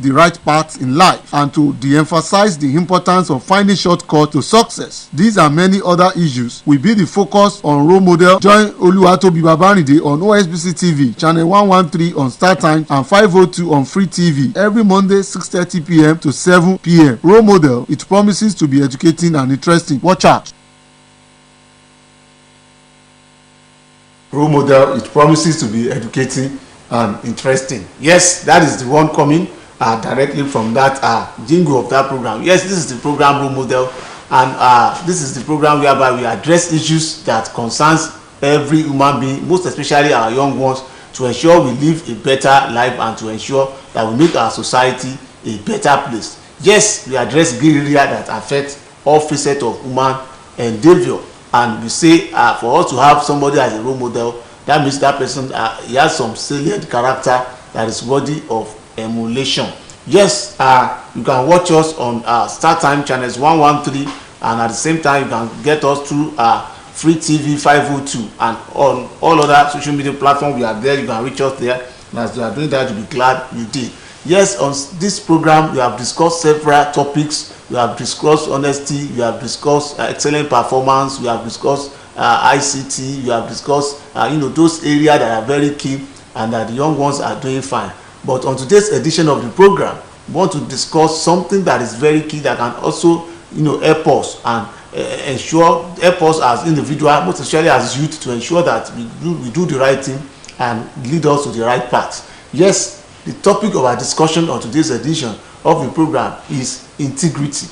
the right path in life and to de-emphasize the importance of finding shortcuts to success. These and many other issues will be the focus on Role Model. Join Oluwatobi Babarinde on OSBC TV, channel 113 on Star Time and 502 on Free TV every Monday 6:30 p.m. to 7 p.m. Role Model, it promises to be educating and interesting. Watch out. Role Model, it promises to be educating and interesting. Yes, that is the one coming directly from that jingle of that program. Yes, this is the program Role Model, and this is the program whereby we address issues that concerns every human being, most especially our young ones, to ensure we live a better life and to ensure that we make our society a better place. Yes, we address grey area that affect all facets of human endeavor, and we say for us to have somebody as a role model, that means that person he has some salient character that is worthy of emulation. Yes, you can watch us on Star Time channels 113, and at the same time you can get us through Free TV 502 and on all other social media platforms. We are there. You can reach us there, and as you are doing that, you'll be glad you did. Yes, on this program we have discussed several topics. We have discussed honesty, we have discussed excellent performance, we have discussed ICT, we have discussed those areas that are very key and that the young ones are doing fine. But on today's edition of the program, we want to discuss something that is very key that can also help us and help us as individuals, most especially as youth, to ensure that we do the right thing and lead us to the right path. Yes, the topic of our discussion on today's edition of the program is integrity.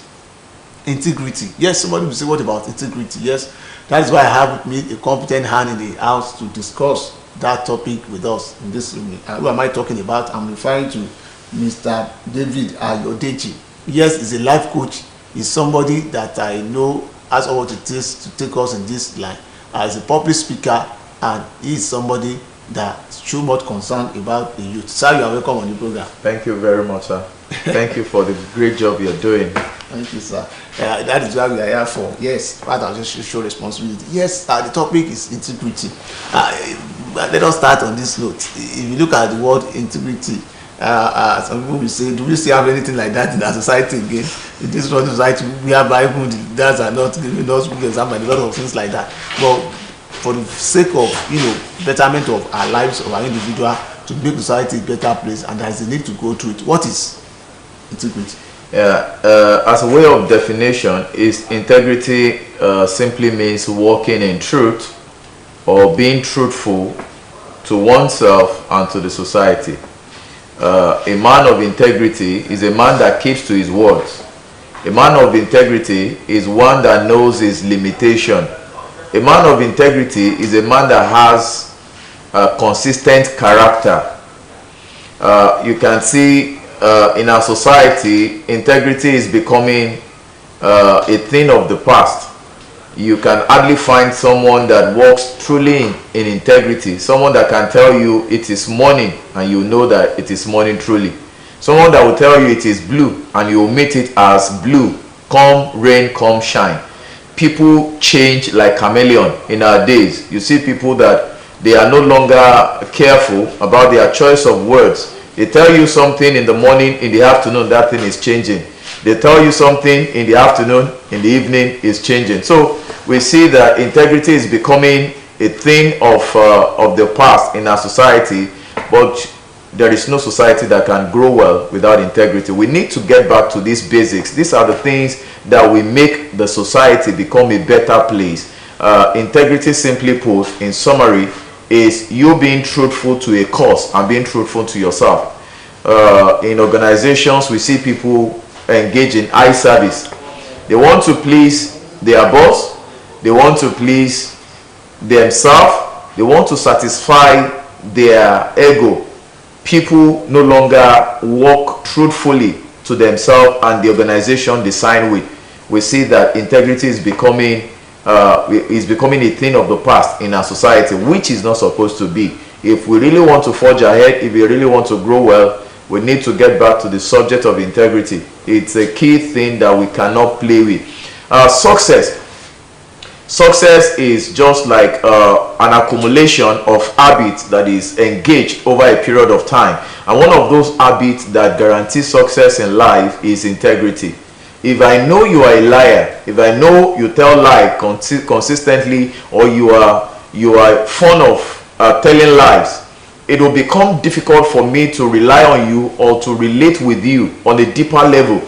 Integrity. Yes, somebody will say, what about integrity? Yes, that is why I have with me a competent hand in the house to discuss that topic with us in this room. Who am I talking about? I'm referring to Mr. David Ayodeji. Yes, he's a life coach. He's somebody that I know has all what it is to take us in this line. He's a public speaker, and he's somebody that show much concern about the youth. Sir, you are welcome on the program. Thank you very much, sir. Thank you for the great job you're doing. Thank you, sir. That is what we are here for. Yes, part of just show responsibility. Yes, the topic is integrity. Let us start on this note. If you look at the word integrity, some people will say, do we still have anything like that in our society again? In this society, we have Bible, dads are not giving us good example and a lot of things like that. But for the sake of betterment of our lives, of our individual, to make society a better place, and there is a need to go through it. What is integrity? As a way of definition, integrity simply means walking in truth or being truthful to oneself and to the society. A man of integrity is a man that keeps to his words. A man of integrity is one that knows his limitation. A man of integrity is a man that has a consistent character. You can see in our society, integrity is becoming a thing of the past. You can hardly find someone that walks truly in integrity, someone that can tell you it is morning and you know that it is morning truly. Someone that will tell you it is blue and you will meet it as blue, come rain, come shine. People change like chameleon in our days. You see people that they are no longer careful about their choice of words. They tell you something in the morning, in the afternoon, that thing is changing. They tell you something in the afternoon, in the evening, is changing. So we see that integrity is becoming a thing of the past in our society, but there is no society that can grow well without integrity. We need to get back to these basics. These are the things that will make the society become a better place. Integrity, simply put, in summary, is you being truthful to a cause and being truthful to yourself. In organizations, we see people engage in eye service. They want to please their boss, they want to please themselves, they want to satisfy their ego. People no longer walk truthfully to themselves and the organization they sign with. We see that integrity is becoming a thing of the past in our society, which is not supposed to be. If we really want to forge ahead, if we really want to grow well, we need to get back to the subject of integrity. It's a key thing that we cannot play with. Success Success is just like an accumulation of habits that is engaged over a period of time. And one of those habits that guarantees success in life is integrity. If I know you are a liar, if I know you tell lie consistently, or you are fond of telling lies, it will become difficult for me to rely on you or to relate with you on a deeper level.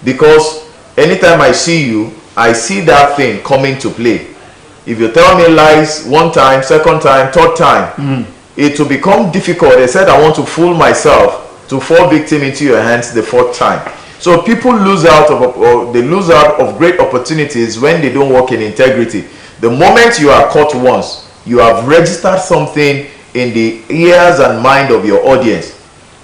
Because anytime I see you, I see that thing coming to play. If you tell me lies one time, second time, third time, it will become difficult. I said I want to fool myself to fall victim into your hands the fourth time. So people lose out of great opportunities when they don't work in integrity. The moment you are caught once, you have registered something in the ears and mind of your audience.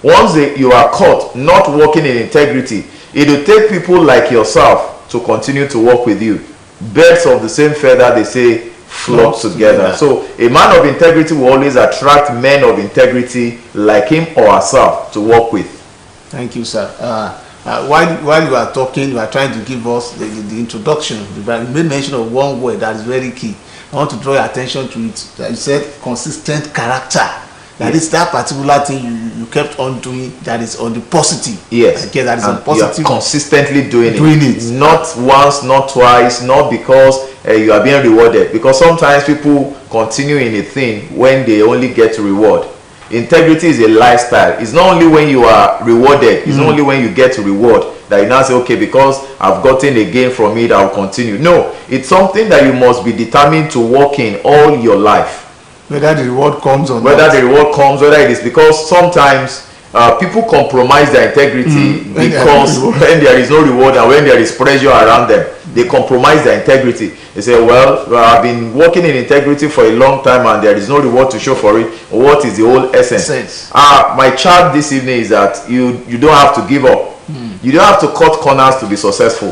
Once you are caught not working in integrity, it will take people like yourself to continue to work with you. Birds of the same feather, they say, flock together. So a man of integrity will always attract men of integrity like him or herself to work with. Thank you, sir. While you are talking, you are trying to give us the introduction. You made mention of one word that is very key. I want to draw your attention to it. You said consistent character. That is that particular thing you kept on doing that is on the positive. Yes. Okay, that is on positive. You are consistently doing it. Not once, not twice, not because you are being rewarded. Because sometimes people continue in a thing when they only get reward. Integrity is a lifestyle. It's not only when you are rewarded, it's not only when you get reward that you now say, okay, because I've gotten a gain from it, I'll continue. No, it's something that you must be determined to work in all your life. Whether the reward comes or not. Whether the reward comes, whether it is because sometimes people compromise their integrity because when there is no reward and when there is pressure around them, they compromise their integrity. They say, well, I've been working in integrity for a long time and there is no reward to show for it. What is the whole essence? My charge this evening is that you don't have to give up. You don't have to cut corners to be successful.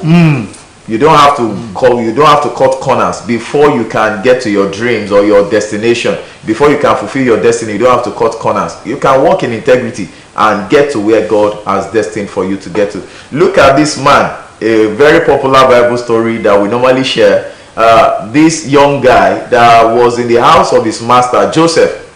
You don't have to cut corners before you can get to your dreams or your destination. Before you can fulfill your destiny, you don't have to cut corners. You can walk in integrity and get to where God has destined for you to get to. Look at this man, a very popular Bible story that we normally share. This young guy that was in the house of his master, Joseph.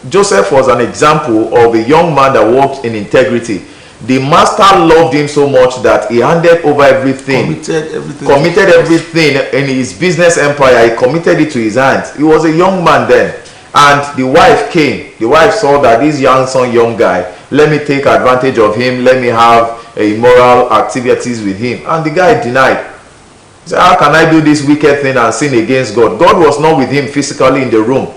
Joseph was an example of a young man that walked in integrity. The master loved him so much that he handed over everything. Committed everything in his business empire. He committed it to his hands. He was a young man then. And the wife came. The wife saw that this young guy, let me take advantage of him. Let me have immoral activities with him. And the guy denied. He said, how can I do this wicked thing and sin against God? God was not with him physically in the room.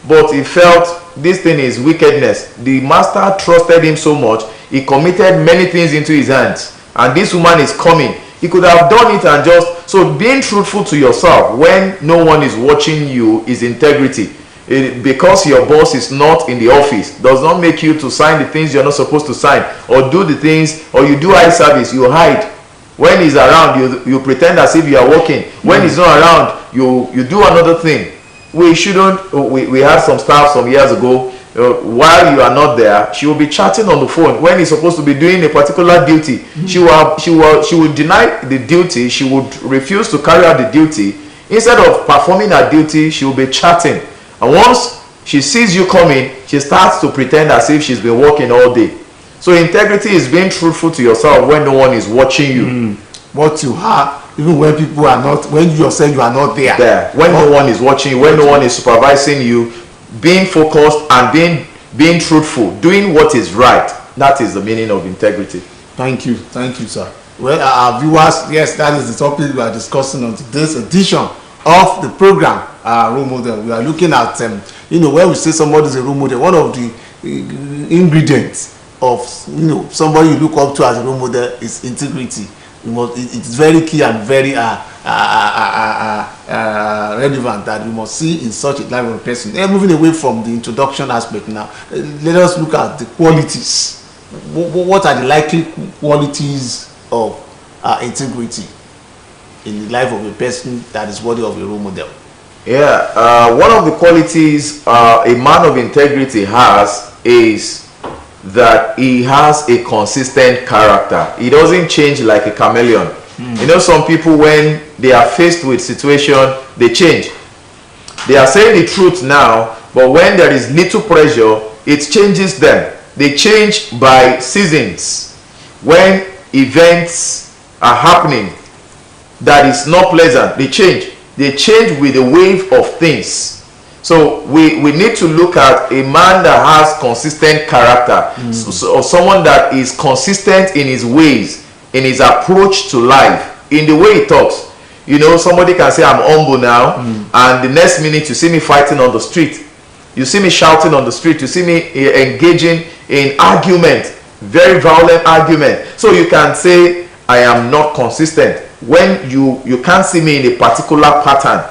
But he felt this thing is wickedness. The master trusted him so much. He committed many things into his hands. And this woman is coming. He could have done it and just... So being truthful to yourself when no one is watching you is integrity. Because your boss is not in the office does not make you to sign the things you're not supposed to sign, or do the things, or you do eye service, you hide. When he's around, you pretend as if you are working. When he's not around, you do another thing. We shouldn't... We had some staff some years ago. While you are not there, she will be chatting on the phone when he's supposed to be doing a particular duty. She will deny the duty. She would refuse to carry out the duty. Instead of performing her duty, she will be chatting. And once she sees you coming, she starts to pretend as if she's been working all day. So integrity is being truthful to yourself when no one is watching you. What you have, even when people are not, when you yourself you are not there. When no one is watching you, when no one is supervising you, being focused and being truthful, doing what is right. That is the meaning of integrity. Thank you, sir. Well, our viewers, yes, that is the topic we are discussing on today's edition of the program, Role Model. We are looking at, when we say somebody is a role model, one of the ingredients of, somebody you look up to as a role model is integrity. It's very key and very relevant that we must see in such a type of person. And moving away from the introduction aspect now, let us look at the qualities. What are the likely qualities of integrity in the life of a person that is worthy of a role model? One of the qualities a man of integrity has is that he has a consistent character. He doesn't change like a chameleon. You know, some people, when they are faced with situation, they change. They are saying the truth now, but when there is little pressure, it changes them. They change by seasons. When events are happening that is not pleasant, they change. They change with the wave of things. So we need to look at a man that has consistent character, or someone that is consistent in his ways, in his approach to life, in the way he talks. You know, somebody can say, I'm humble now, and the next minute you see me fighting on the street. You see me shouting on the street. You see me engaging in argument, very violent argument. So you can say, I am not consistent. When you can't see me in a particular pattern.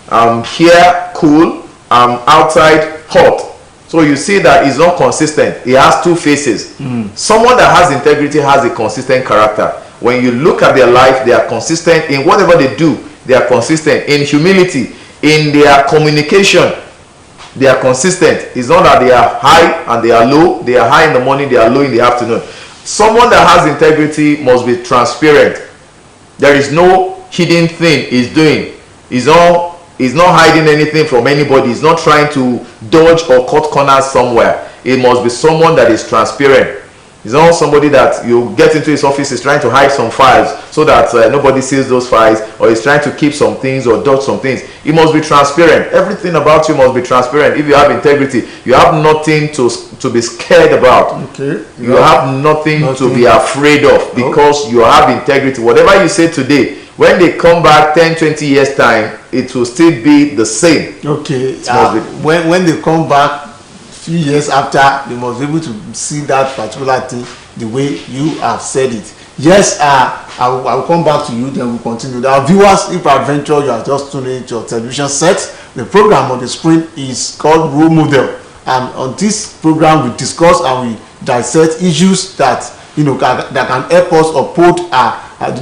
I'm here cool, I'm outside hot. So you see that he's not consistent. He has two faces. Someone that has integrity has a consistent character. When you look at their life, they are consistent in whatever they do. They are consistent in humility, in their communication. They are consistent. It's not that they are high and they are low. They are high in the morning, they are low in the afternoon. Someone that has integrity must be transparent. There is no hidden thing he's doing. He's not hiding anything from anybody. He's not trying to dodge or cut corners somewhere. It must be someone that is transparent. He's not somebody that you get into his office, is trying to hide some files so that nobody sees those files, or he's trying to keep some things or dodge some things. He must be transparent. Everything about you must be transparent. If you have integrity, you have nothing to be scared about. Okay. You have nothing to be afraid of, because you have integrity. Whatever you say today, when they come back 10-20 years time, it will still be the same. Okay. When they come back few years after, they must be able to see that particular thing the way you have said it. Yes, I will come back to you, then we'll continue. Our viewers, if adventure you are just tuning into your television set, the program on the screen is called Role Model, and on this program we discuss and we dissect issues that that can help us uphold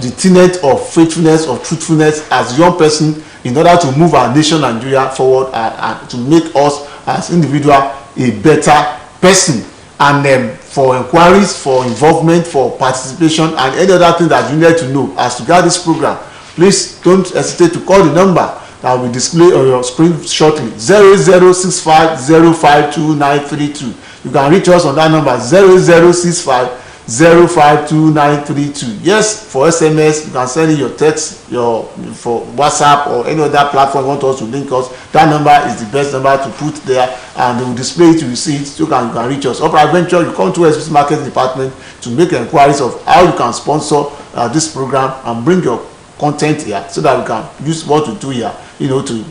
the tenet of faithfulness, of truthfulness as a young person, in order to move our nation Nigeria forward and to make us as individual a better person. And for inquiries, for involvement, for participation, and any other thing that you need to know as regard this program, please don't hesitate to call the number that will display on your screen shortly. 0065052932. You can reach us on that number, 0065052932. Yes, for SMS, you can send in your text, for WhatsApp or any other platform you want us to link us. That number is the best number to put there, and they will display it. You see it, so you can reach us. Or adventure, you come to OSBC Marketing Department to make inquiries of how you can sponsor this program and bring your content here, so that we can use what we do here, to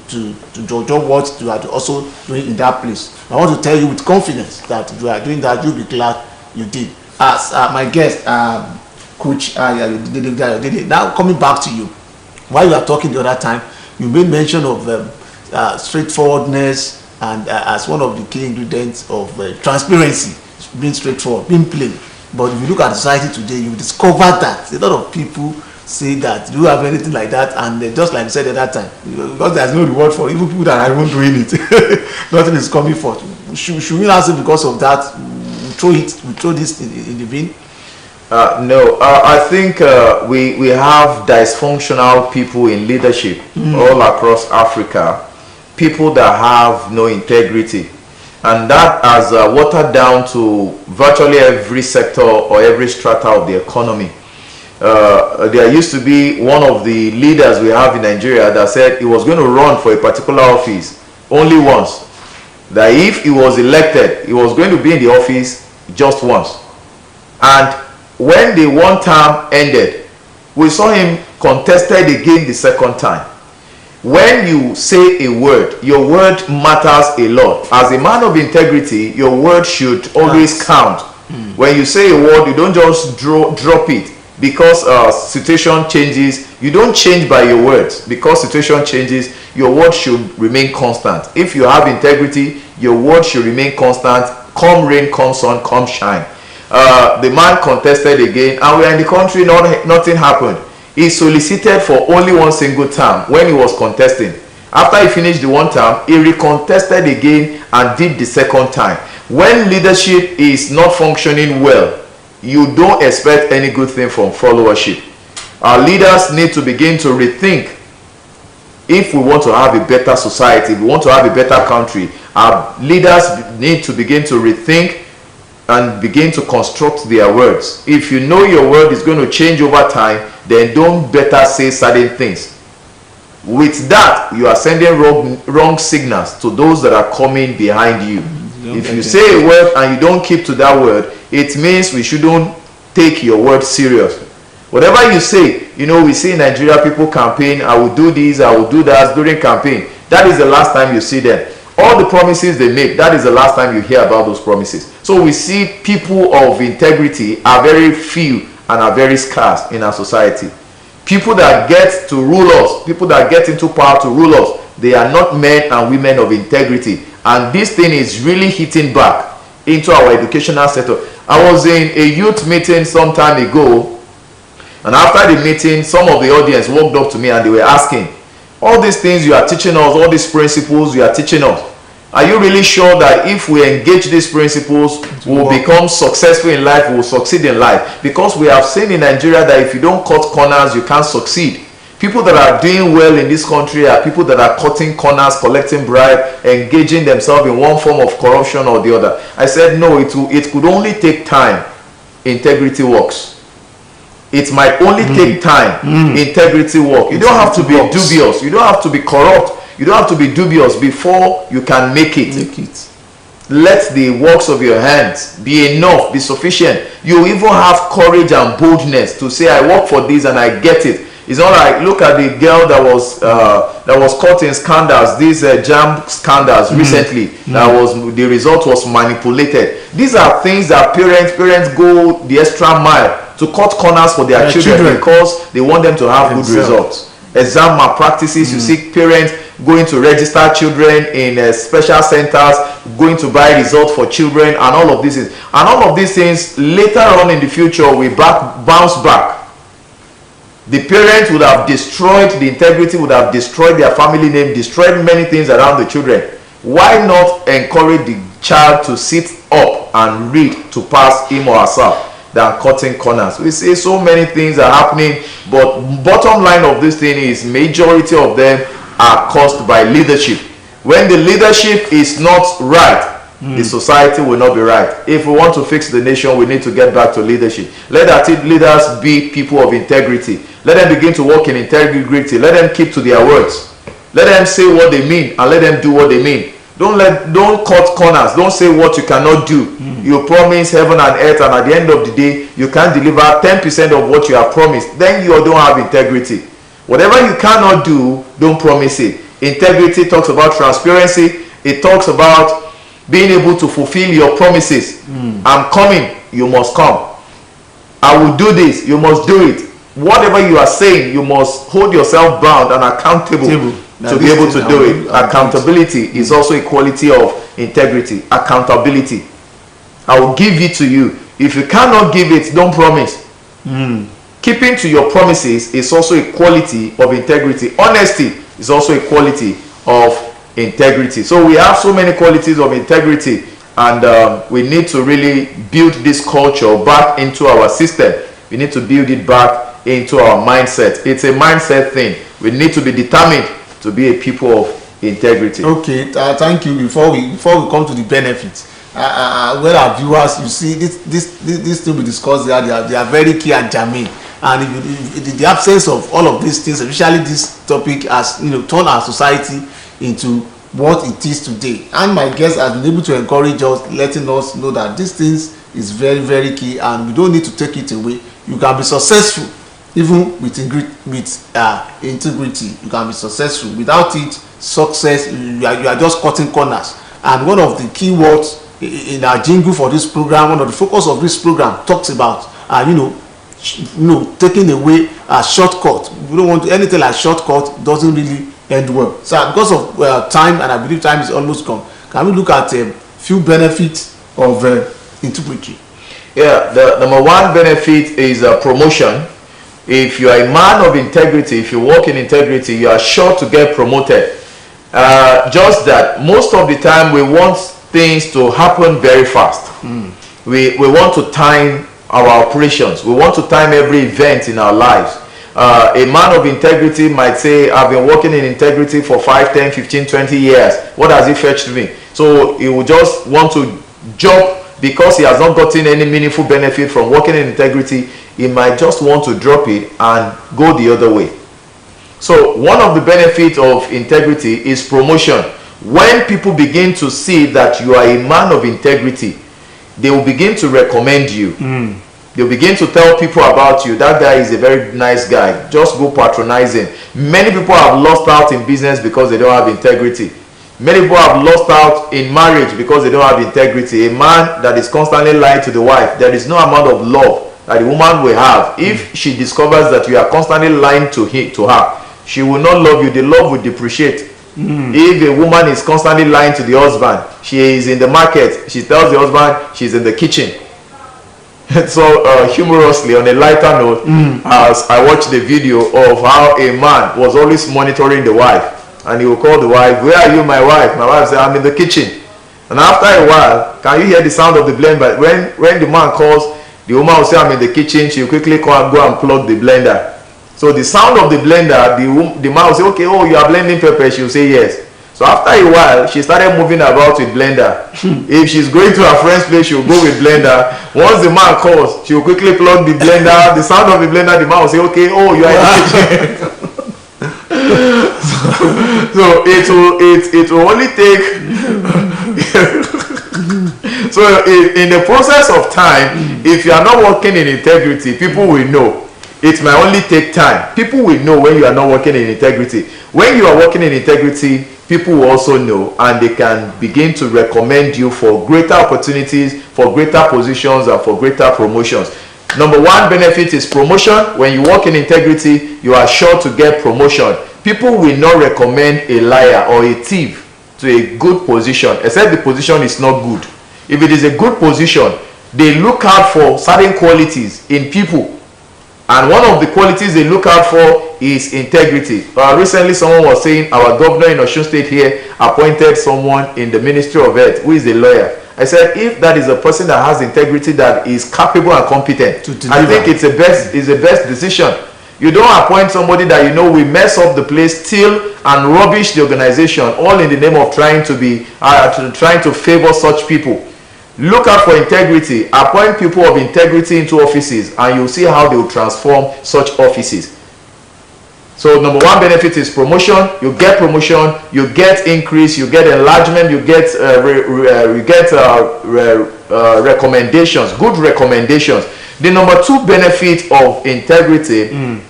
judge what you are also doing in that place. I want to tell you with confidence that if you are doing that, you'll be glad you did. As my guest, Coach now coming back to you, while you are talking the other time, you made mention of straightforwardness, and as one of the key ingredients of transparency, being straightforward, being plain. But if you look at society today, you discover that a lot of people say that you have anything like that, and just like you said at that time, because there's no reward for even people that are even doing it, nothing is coming forth. Should we not say because of that we throw this in the bin? No, I think we have dysfunctional people in leadership all across Africa, people that have no integrity, and that has watered down to virtually every sector or every strata of the economy. There used to be one of the leaders we have in Nigeria that said he was going to run for a particular office only once. That if he was elected, he was going to be in the office just once. And when the one term ended, we saw him contested again the second time. When you say a word, your word matters a lot. As a man of integrity, your word should always count. When you say a word, you don't just drop it. Because situation changes, you don't change by your words. Because situation changes, your word should remain constant. If you have integrity, your word should remain constant. Come rain, come sun, come shine. The man contested again, and we are in the country, nothing happened. He solicited for only one single term when he was contesting. After he finished the one term, he recontested again and did the second time. When leadership is not functioning well, you don't expect any good thing from followership. Our leaders need to begin to rethink. If we want to have a better society, if we want to have a better country, our leaders need to begin to rethink and begin to construct their words. If you know your word is going to change over time, then don't better say certain things. With that, you are sending wrong signals to those that are coming behind you. If you say a word and you don't keep to that word, it means we shouldn't take your word serious. Whatever you say, we see in Nigeria people campaign, I will do this, I will do that during campaign. That is the last time you see them. All the promises they make, that is the last time you hear about those promises. So we see people of integrity are very few and are very scarce in our society. People that get to rule us, people that get into power to rule us, they are not men and women of integrity. And this thing is really hitting back into our educational sector. I was in a youth meeting some time ago, and after the meeting, some of the audience walked up to me and they were asking, all these things you are teaching us, all these principles you are teaching us, are you really sure that if we engage these principles, we will become successful in life, we will succeed in life? Because we have seen in Nigeria that if you don't cut corners, you can't succeed. People that are doing well in this country are people that are cutting corners, collecting bribe, engaging themselves in one form of corruption or the other. I said, no, it could only take time. Integrity works. It might only take time. Integrity works. You don't have to be dubious. You don't have to be corrupt. You don't have to be dubious before you can make it. Let the works of your hands be enough, be sufficient. You even have courage and boldness to say, I work for this and I get it. It's not like, look at the girl that was caught in scandals, these jam scandals recently. The result was manipulated. These are things that parents go the extra mile to cut corners for their children because they want them to have good results. Exam malpractices, you see parents going to register children in special centers, going to buy results for children, and all of these things. And all of these things later on in the future will bounce back. The parents would have destroyed the integrity, would have destroyed their family name, destroyed many things around the children. Why not encourage the child to sit up and read to pass him or herself than cutting corners? We see so many things are happening, but bottom line of this thing is majority of them are caused by leadership. When the leadership is not right, the society will not be right. If we want to fix the nation, we need to get back to leadership. Let our leaders be people of integrity. Let them begin to work in integrity. Let them keep to their words. Let them say what they mean and let them do what they mean. Don't cut corners. Don't say what you cannot do. You promise heaven and earth, and at the end of the day, you can't deliver 10% of what you have promised. Then you don't have integrity. Whatever you cannot do, don't promise it. Integrity talks about transparency. It talks about being able to fulfill your promises. I'm coming, you must come. I will do this, you must do it. Whatever you are saying, you must hold yourself bound and accountable to be able to do it. Accountability is also a quality of integrity. Accountability. I will give it to you. If you cannot give it, don't promise. Keeping to your promises is also a quality of integrity. Honesty is also a quality of integrity. So we have so many qualities of integrity, and we need to really build this culture back into our system. We need to build it back into our mindset. It's a mindset thing. We need to be determined to be a people of integrity. Okay, thank you. Before we come to the benefits, well, our viewers, you see this thing we discussed there, they are very key and germane. And if the absence of all of these things, especially this topic, has turned our society into what it is today. And my guest has been able to encourage us, letting us know that these things is very, very key, and we don't need to take it away. You can be successful even with integrity. You can be successful. Without it, success, you are just cutting corners. And one of the key words in our jingle for this program, one of the focus of this program talks about taking away a shortcut. We don't want anything like shortcut. Doesn't really end well. So because of time, and I believe time is almost gone, can we look at a few benefits of integrity? Yeah, the number one benefit is promotion. If you are a man of integrity, if you work in integrity, you are sure to get promoted. Just that most of the time we want things to happen very fast. We want to time our operations. We want to time every event in our lives. A man of integrity might say, I've been working in integrity for 5, 10, 15, 20 years. What has it fetched me? So he will just want to jump because he has not gotten any meaningful benefit from working in integrity. He might just want to drop it and go the other way. So one of the benefits of integrity is promotion. When people begin to see that you are a man of integrity, they will begin to recommend you. They'll begin to tell people about you. That guy is a very nice guy. Just go patronize him. Many people have lost out in business because they don't have integrity. Many people have lost out in marriage because they don't have integrity. A man that is constantly lying to the wife, there is no amount of love that the woman will have. If she discovers that you are constantly lying to her, she will not love you. The love will depreciate. If a woman is constantly lying to the husband, she is in the market, she tells the husband she's in the kitchen. So humorously, on a lighter note, as I watched the video of how a man was always monitoring the wife, and he will call the wife, "Where are you, my wife?" My wife said, "I'm in the kitchen." And after a while, can you hear the sound of the blender? When the man calls, the woman will say, "I'm in the kitchen." She will quickly go and plug the blender. So the sound of the blender, the man will say, "Okay, oh, you are blending pepper." She will say yes. So after a while, she started moving about with blender. If she's going to her friend's place, she will go with blender. Once the man calls, she will quickly plug the blender. The sound of the blender, the man will say, "Okay, oh, you are in the kitchen." So it will only take. So in the process of time, if you are not working in integrity, people will know. It might only take time. People will know when you are not working in integrity. When you are working in integrity, people will also know, and they can begin to recommend you for greater opportunities, for greater positions, and for greater promotions. Number one benefit is promotion. When you work in integrity, you are sure to get promotion. People will not recommend a liar or a thief to a good position, except the position is not good. If it is a good position, they look out for certain qualities in people. And one of the qualities they look out for is integrity. Recently, someone was saying our governor in Osun State here appointed someone in the Ministry of Health who is a lawyer. I said, if that is a person that has integrity, that is capable and competent, I think it's the best decision. You don't appoint somebody that you know will mess up the place, steal and rubbish the organization, all in the name of trying to favor such people. Look out for integrity. Appoint people of integrity into offices, and you'll see how they will transform such offices. So number one benefit is promotion. You get promotion, you get increase, you get enlargement, you get recommendations, good recommendations. The number two benefit of integrity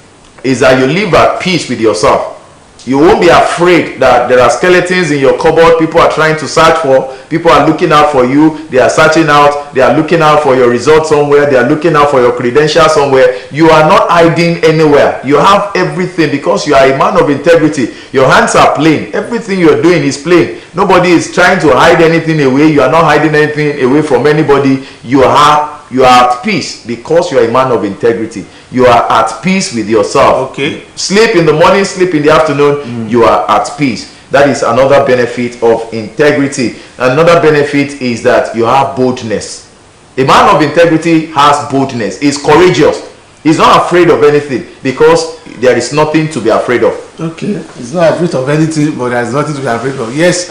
is that you live at peace with yourself. You won't be afraid that there are skeletons in your cupboard people are trying to search for. People are looking out for you. They are searching out. They are looking out for your results somewhere. They are looking out for your credentials somewhere. You are not hiding anywhere. You have everything because you are a man of integrity. Your hands are plain. Everything you are doing is plain. Nobody is trying to hide anything away. You are not hiding anything away from anybody. You are at peace because you are a man of integrity. You are at peace with yourself. Okay. Sleep in the morning, sleep in the afternoon, you are at peace. That is another benefit of integrity. Another benefit is that you have boldness. A man of integrity has boldness. He's courageous. He's not afraid of anything because there is nothing to be afraid of. Okay. He's not afraid of anything, but there's nothing to be afraid of. Yes,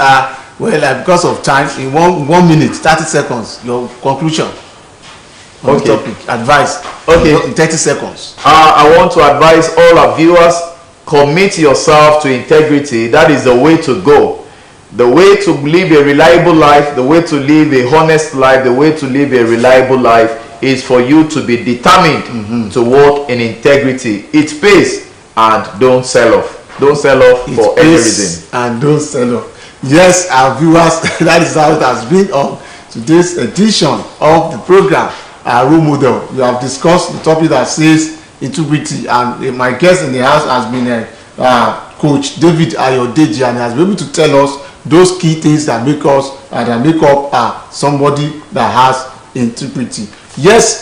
because of time, in 1 minute, 30 seconds, your conclusion. Okay. Topic. Advice. Okay. In 30 seconds. I want to advise all our viewers, commit yourself to integrity. That is the way to go. The way to live a reliable life, the way to live a honest life, the way to live a reliable life is for you to be determined to work in integrity. It pays, and don't sell off. Don't sell off for any reason. And don't sell off. Yes, our viewers, that is how it has been on today's edition of the program. Role model. We have discussed the topic that says integrity, and my guest in the house has been Coach David Ayodeji, and he has been able to tell us those key things that make up somebody that has integrity. Yes,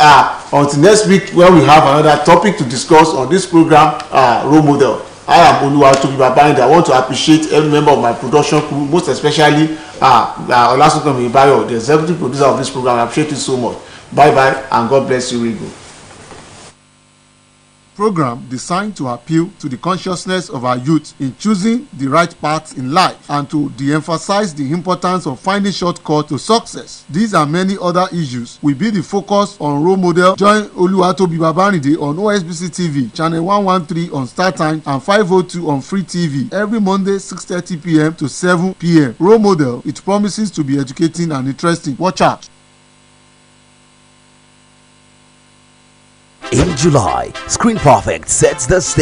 until next week when we have another topic to discuss on this program, Role Model. I am Oluwatobi Babáyìndé. I want to appreciate every member of my production crew, most especially Olasunkanmi Ibayo, the executive producer of this program. I appreciate you so much. Bye bye, and God bless you, Rigo. program designed to appeal to the consciousness of our youth in choosing the right path in life and to de-emphasize the importance of finding shortcuts to success. These and many other issues will be the focus on Role Model. Join Oluwatobi Babarinde on OSBC TV, channel 113 on Star Time and 502 on Free TV every Monday 6:30 p.m. to 7 p.m. Role Model, it promises to be educating and interesting. Watch out. In July, Screen Perfect sets the stage